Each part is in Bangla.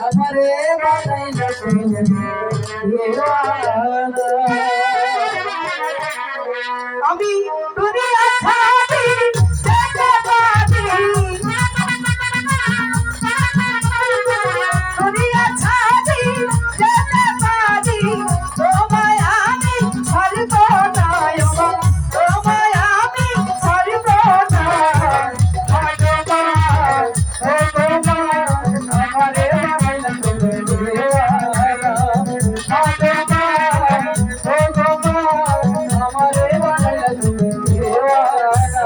আমারে বানাইলা তুমি দিওয়ানা আমি দুনিয়া ছাড়ি যেতে পারি দুনিয়া ছাড়ি যেতে পারি তোমায় আমি ছাড়ব না তোমায় আমি ছাড়ব না আমারে বানাইলা তুমি দিওয়ানা আমারে বানাইলা তুমি দিওয়ানা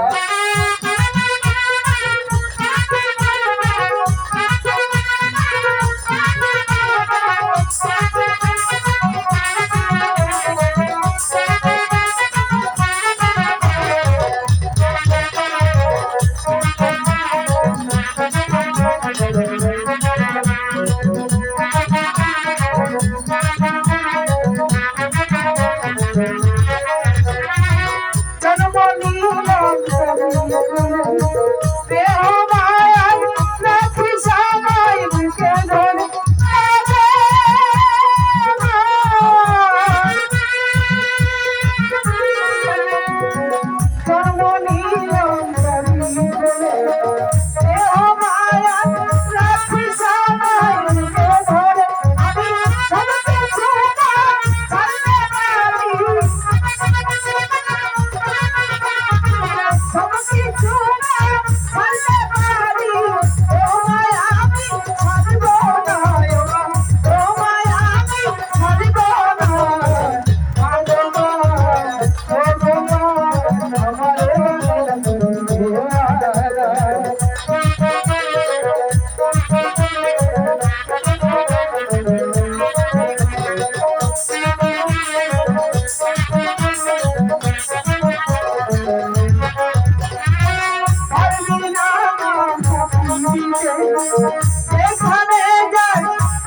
যেখানে যাই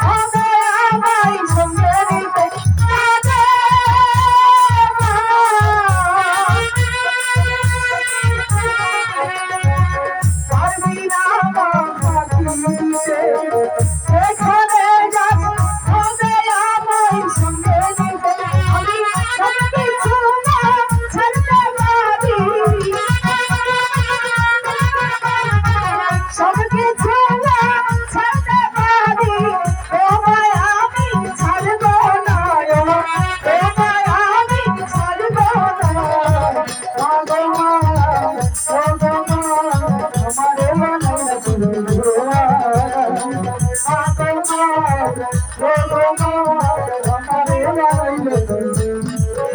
হবে আমায় সঙ্গে নিতে পারবি না যেখানে যাই হবে আমায় সঙ্গে নিতে আমি সব কিছু না ছাড়তে পারি সব কিছু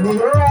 Oh,